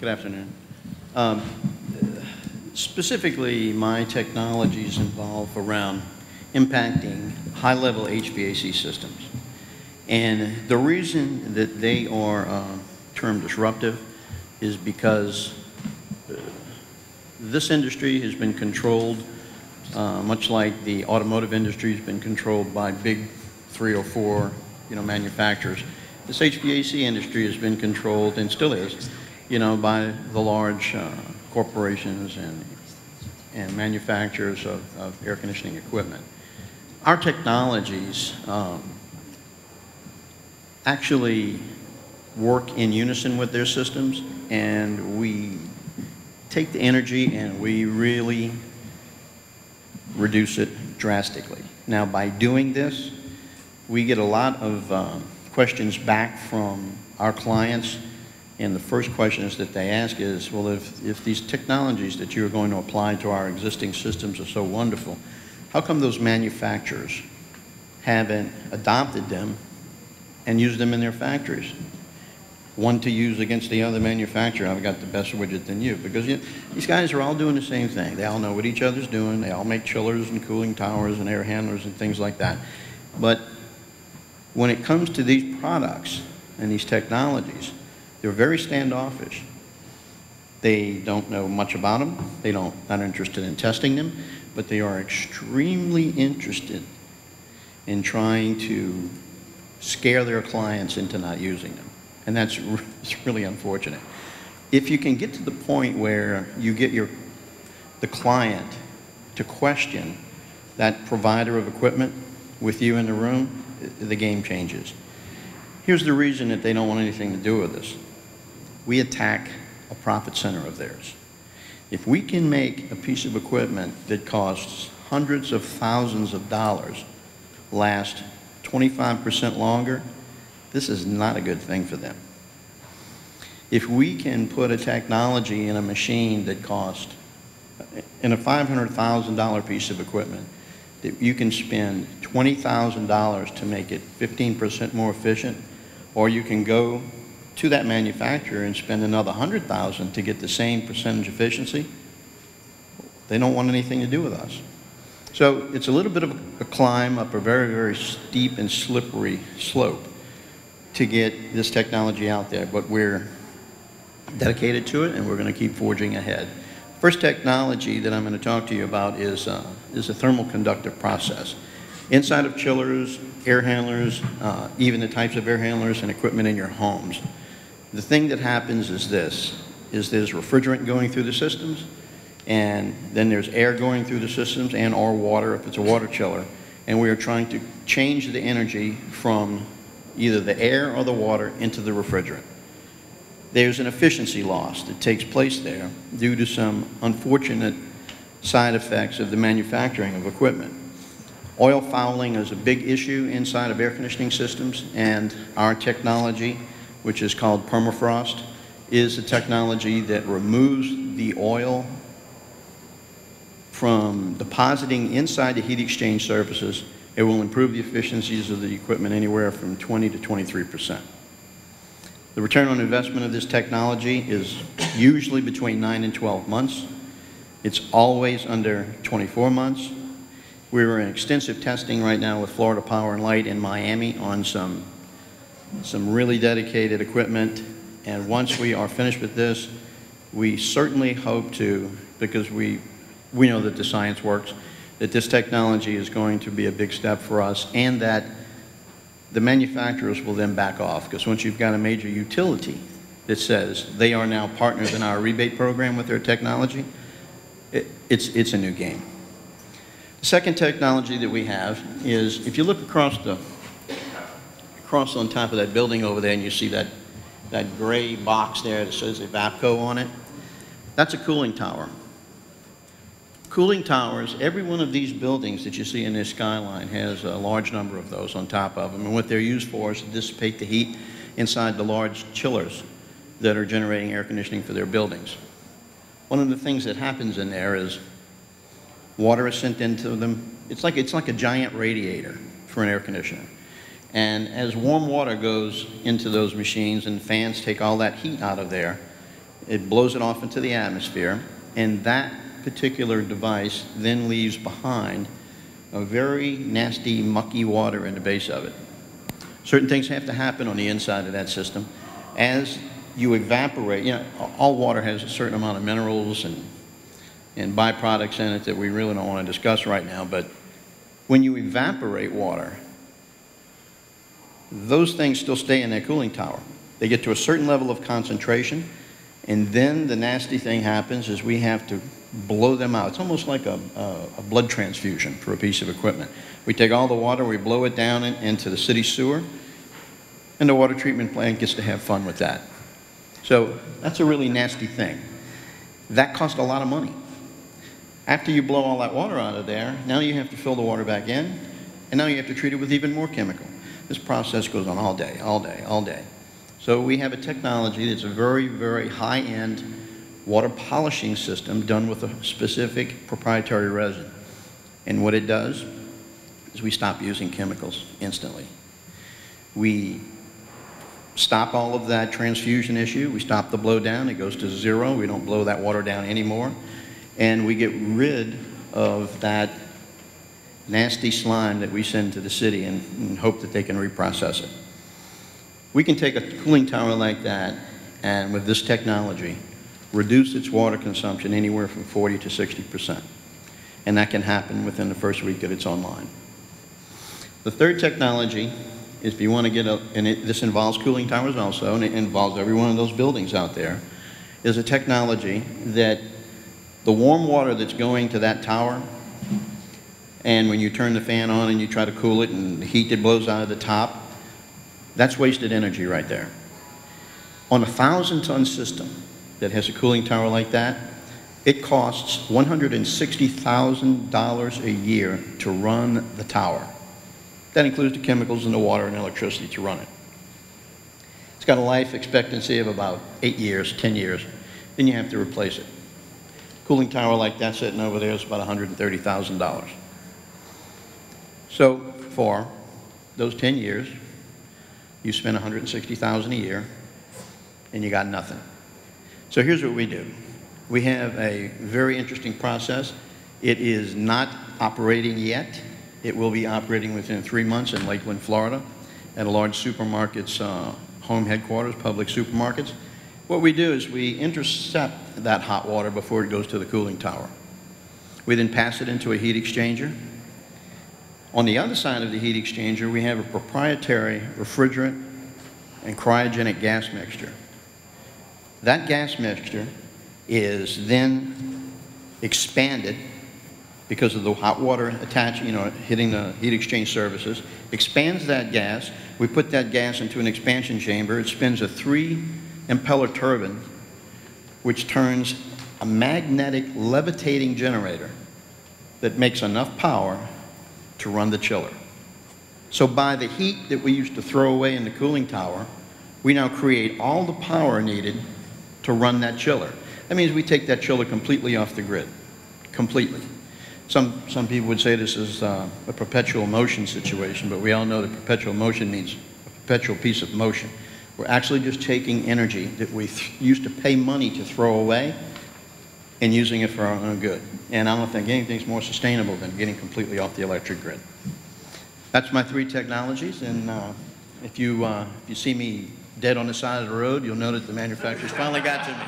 Good afternoon. Specifically, my technologies involve around impacting high-level HVAC systems. And the reason that they are termed disruptive is because this industry has been controlled, much like the automotive industry has been controlled by big 3 or 4 manufacturers. This HVAC industry has been controlled, and still is, by the large corporations and manufacturers of air conditioning equipment. Our technologies actually work in unison with their systems, and we take the energy and we really reduce it drastically. Now, by doing this, we get a lot of questions back from our clients, and the first questions that they ask is, well, if these technologies that you're going to apply to our existing systems are so wonderful, how come those manufacturers haven't adopted them and used them in their factories? One to use against the other manufacturer, I've got the best widget than you. Because these guys are all doing the same thing. They all know what each other's doing. They all make chillers and cooling towers and air handlers and things like that. But when it comes to these products and these technologies, they're very standoffish. They don't know much about them. They're not interested in testing them, but they are extremely interested in trying to scare their clients into not using them. And that's really unfortunate. If you can get to the point where you get the client to question that provider of equipment with you in the room, the game changes. Here's the reason that they don't want anything to do with us. We attack a profit center of theirs. If we can make a piece of equipment that costs hundreds of thousands of dollars last 25% longer, this is not a good thing for them. If we can put a technology in a machine that costs, in a $500,000 piece of equipment, that you can spend $20,000 to make it 15% more efficient, or you can go to that manufacturer and spend another $100,000 to get the same percentage efficiency, they don't want anything to do with us. So it's a little bit of a climb up a very, very steep and slippery slope to get this technology out there, but we're dedicated to it and we're going to keep forging ahead. First technology that I'm going to talk to you about is a thermal conductive process. Inside of chillers, air handlers, even the types of air handlers and equipment in your homes. The thing that happens is there's refrigerant going through the systems, and then there's air going through the systems and or water if it's a water chiller, and we are trying to change the energy from either the air or the water into the refrigerant. There's an efficiency loss that takes place there due to some unfortunate side effects of the manufacturing of equipment. Oil fouling is a big issue inside of air conditioning systems, and our technology, which is called permafrost, is a technology that removes the oil from depositing inside the heat exchange surfaces. It will improve the efficiencies of the equipment anywhere from 20 to 23%. The return on investment of this technology is usually between 9 and 12 months. It's always under 24 months. We're in extensive testing right now with Florida Power and Light in Miami on some really dedicated equipment. And once we are finished with this, we certainly hope to, because we know that the science works, that this technology is going to be a big step for us, and that the manufacturers will then back off, because once you've got a major utility that says they are now partners in our rebate program with their technology, it's a new game. The second technology that we have is, if you look across on top of that building over there and you see that gray box there that says Evapco on it, that's a cooling tower. Cooling towers, every one of these buildings that you see in this skyline has a large number of those on top of them, and what they're used for is to dissipate the heat inside the large chillers that are generating air conditioning for their buildings. One of the things that happens in there is water is sent into them. It's like a giant radiator for an air conditioner. And as warm water goes into those machines and fans take all that heat out of there, it blows it off into the atmosphere, and that particular device then leaves behind a very nasty, mucky water in the base of it. Certain things have to happen on the inside of that system. As you evaporate, all water has a certain amount of minerals and byproducts in it that we really don't want to discuss right now, but when you evaporate water, those things still stay in that cooling tower. They get to a certain level of concentration, and then the nasty thing happens is we have to blow them out. It's almost like a blood transfusion for a piece of equipment. We take all the water, we blow it down into the city sewer, and the water treatment plant gets to have fun with that. So that's a really nasty thing. That costs a lot of money. After you blow all that water out of there, now you have to fill the water back in, and now you have to treat it with even more chemical. This process goes on all day, all day, all day. So we have a technology that's a very, very high-end water polishing system done with a specific proprietary resin. And what it does is we stop using chemicals instantly. We stop all of that transfusion issue. We stop the blow down. It goes to zero. We don't blow that water down anymore. And we get rid of that nasty slime that we send to the city and hope that they can reprocess it. We can take a cooling tower like that and with this technology reduce its water consumption anywhere from 40 to 60%. And that can happen within the first week that it's online. The third technology is if you want to get this involves cooling towers also, and it involves every one of those buildings out there, is a technology that the warm water that's going to that tower, and when you turn the fan on and you try to cool it and the heat that blows out of the top, that's wasted energy right there. On a 1,000-ton system that has a cooling tower like that, it costs $160,000 a year to run the tower. That includes the chemicals and the water and electricity to run it. It's got a life expectancy of about 8 years, 10 years. Then you have to replace it. Cooling tower like that sitting over there is about $130,000. So for those 10 years, you spend $160,000 a year, and you got nothing. So here's what we do. We have a very interesting process. It is not operating yet. It will be operating within 3 months in Lakeland, Florida, at a large supermarket's home headquarters, public supermarkets. What we do is we intercept that hot water before it goes to the cooling tower. We then pass it into a heat exchanger. On the other side of the heat exchanger, we have a proprietary refrigerant and cryogenic gas mixture. That gas mixture is then expanded because of the hot water hitting the heat exchange surfaces, expands that gas. We put that gas into an expansion chamber. It spins a 3-impeller turbine, which turns a magnetic levitating generator that makes enough power to run the chiller. So by the heat that we used to throw away in the cooling tower, we now create all the power needed to run that chiller. That means we take that chiller completely off the grid, completely. Some people would say this is a perpetual motion situation, but we all know that perpetual motion means a perpetual piece of motion. We're actually just taking energy that we used to pay money to throw away and using it for our own good. And I don't think anything's more sustainable than getting completely off the electric grid. That's my 3 technologies, and if you see me dead on the side of the road, you'll know that the manufacturers finally got to me.